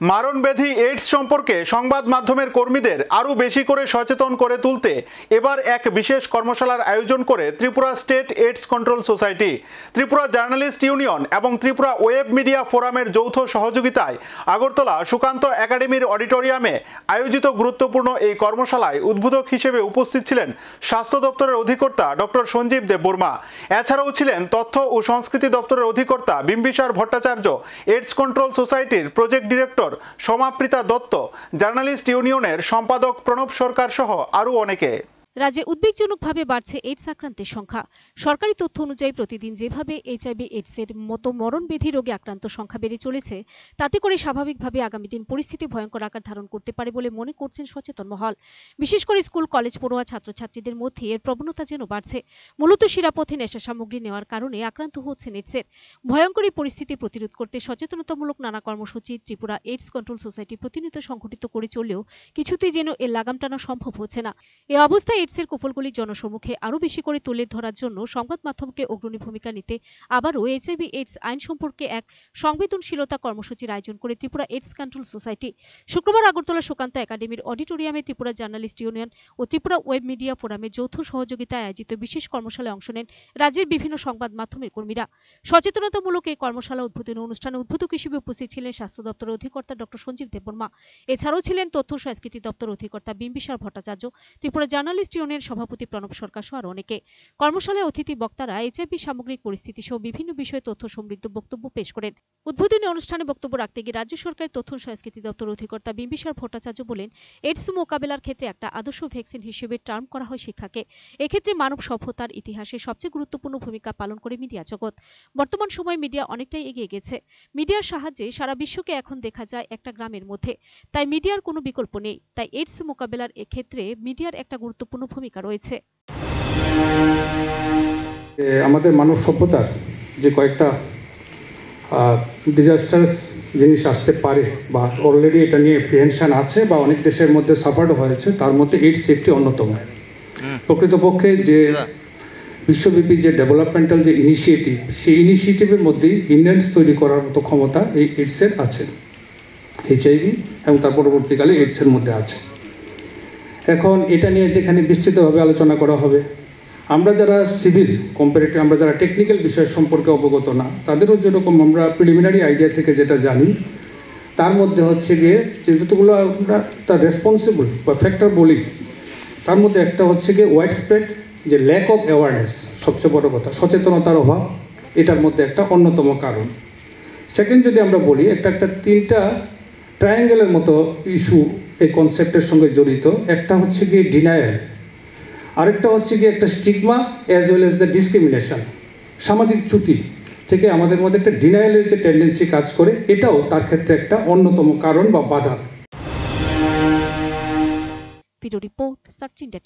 মারণব্যাধি AIDS সম্পর্কে সংবাদ মাধ্যমের কর্মীদের আরও বেশি করে সচেতন করে তুলতে এবার এক বিশেষ কর্মশালার আয়োজন করে Tripura state AIDS control society, Tripura journalist union এবং ত্রিপুরা ওয়েব মিডিয়া ফোরামের যৌথ সহযোগিতায় আগরতলা সুকান্ত একাডেমির অডিটোরিয়ামে আয়োজিত গুরুত্বপূর্ণ এই কর্মশালায় উদ্বোধক হিসেবে উপস্থিত ছিলেন স্বাস্থ্য দপ্তরের অধিকর্তা ডক্টর সঞ্জীব দেববর্মা। এছাড়াও ছিলেন তথ্য ও সংস্কৃতি দপ্তরের অধিকর্তা বিম্বিসার ভট্টাচার্য, এইডস কন্ট্রোল সোসাইটির প্রজেক্ট ডিরেক্টর সমাপ্রিতা দত্ত, জার্নালিস্ট ইউনিয়নের সম্পাদক প্রণব সরকার সহ আরও অনেকে। রাজ্যে উদ্বেগজনকভাবে বাড়ছে এইডস আক্রান্তের সংখ্যা। সরকারি তথ্য অনুযায়ী প্রতিদিন যেভাবে এইচআইভি এইডসের মতো মরণব্যাধি রোগে আক্রান্ত সংখ্যা বেড়ে চলেছে, তাতে করে স্বাভাবিকভাবে আগামী দিন পরিস্থিতি ভয়ঙ্কর আকার ধারণ করতে পারে বলে মনে করছেন সচেতন মহল। বিশেষ করে স্কুল কলেজ পড়ুয়া ছাত্রছাত্রীদের মধ্যে এর প্রবণতা যেন বাড়ছে। মূলত শিরাপথে নেশা সামগ্রী নেওয়ার কারণে আক্রান্ত হচ্ছেন এইডসের। ভয়ঙ্কর এই পরিস্থিতি প্রতিরোধ করতে সচেতনতামূলক নানা কর্মসূচি ত্রিপুরা এইডস কন্ট্রোল সোসাইটি প্রতিনিয়ত সংগঠিত করে চললেও কিছুতেই যেন এর লাগাম টানা সম্ভব হচ্ছে না। এ অবস্থায় এইডসের কুফলগুলি জনসম্মুখে আরও বেশি করে তুলে ধরার জন্য সংবাদ মাধ্যমকে অগ্রণী ভূমিকা নিতে আবারও এইচআইভি এইডস আইন সম্পর্কে এক সংবেদনশীলতা কর্মসূচির আয়োজন করে ত্রিপুরা এইডস কন্ট্রোল সোসাইটি। শুক্রবার আগরতলা সুকান্ত একাডেমির অডিটোরিয়ামে ত্রিপুরা জার্নালিস্ট ইউনিয়ন ও ত্রিপুরা ওয়েব মিডিয়া ফোরামের যৌথ সহযোগিতায় আয়োজিত বিশেষ কর্মশালায় অংশ নেন রাজ্যের বিভিন্ন সংবাদ মাধ্যমের কর্মীরা। সচেতনতামূলক এই কর্মশালা উদ্বোধনী অনুষ্ঠানে উদ্বোধক হিসেবে উপস্থিত ছিলেন স্বাস্থ্য দপ্তরের অধিকর্তা ডক্টর সঞ্জীব দেববর্মা। এছাড়াও ছিলেন তথ্য ও সংস্কৃতি দপ্তরের অধিকর্তা বিম্বিসার ভট্টাচার্য, ত্রিপুরা জার্নালিস্ট ইউনিয়নের সভাপতি প্রণব সরকার সহ আরও অনেকে। কর্মশালায় অতিথি বক্তারা এইচআইভি সামগ্রিক পরিস্থিতি সহ বিভিন্ন বিষয়ে তথ্য সমৃদ্ধ বক্তব্য পেশ করেন। উদ্বোধনী অনুষ্ঠানে বক্তব্য রাখতে গিয়ে রাজ্য সরকারের তথ্য ও সংস্কৃতি দপ্তর অধিকর্তা বিম্বিসার ভট্টাচার্য বলেন, এইডস মোকাবেলার ক্ষেত্রে একটা আদর্শ ভ্যাকসিন হিসেবে টার্ম করা হয় শিক্ষাকে। এক্ষেত্রে মানব সভ্যতার ইতিহাসে সবচেয়ে গুরুত্বপূর্ণ ভূমিকা পালন করে মিডিয়া জগৎ। বর্তমান সময়ে মিডিয়া অনেকটাই এগিয়ে গেছে। মিডিয়ার সাহায্যে সারা বিশ্বকে এখন দেখা যায় একটা গ্রামের মধ্যে। তাই মিডিয়ার কোনো বিকল্প নেই। তাই এইডস মোকাবেলার ক্ষেত্রে মিডিয়ার একটা গুরুত্বপূর্ণ ভূমিকা রয়েছে। আমাদের মানব সভ্যতার যে কয়েকটা ডিজাস্টার্স জিনিস আসতে পারে বা অলরেডি এটা নিয়ে প্রিহেনশন আছে বা অনেক দেশের মধ্যে সাফারও হয়েছে, তার মধ্যে এইডস একটি অন্যতম। প্রকৃতপক্ষে যে বিশ্বব্যাপী যে ডেভেলপমেন্টাল যে ইনিশিয়েটিভ, সেই ইনিশিয়েটিভের মধ্যেই ইন্ডিয়ান্স তৈরি করার মতো ক্ষমতা এই এইডসের আছে। এইচআইভি এবং তার পরবর্তীকালে এইডসের মধ্যে আছে। এখন এটা নিয়ে এখানে বিস্তৃতভাবে আলোচনা করা হবে। আমরা যারা সিভিল কম্পারেটিভ, আমরা যারা টেকনিক্যাল বিষয় সম্পর্কে অবগত না, তাদেরও যেরকম আমরা প্রিলিমিনারি আইডিয়া থেকে যেটা জানি, তার মধ্যে হচ্ছে গিয়ে যে যতগুলো আমরা তার রেসপন্সিবল বা ফ্যাক্টর বলি, তার মধ্যে একটা হচ্ছে গিয়ে ওয়াইড স্প্রেড যে ল্যাক অফ অ্যাওয়ারনেস, সবচেয়ে বড় কথা, সচেতনতার অভাব, এটার মধ্যে একটা অন্যতম কারণ। সেকেন্ড যদি আমরা বলি, একটা তিনটা ট্রায়াঙ্গেলের মতো ইস্যু এই কনসেপ্টের সঙ্গে জড়িত। একটা হচ্ছে গিয়ে ডিনায়াল, আরেকটা হচ্ছে গিয়ে একটা stigma as well as the discrimination. সামাজিক চ্যুতি থেকে আমাদের মধ্যে একটা ডিনায়ালের যে টেন্ডেন্সি কাজ করে, এটাও তার ক্ষেত্রে একটা অন্যতম কারণ বা বাধা। Video report search India.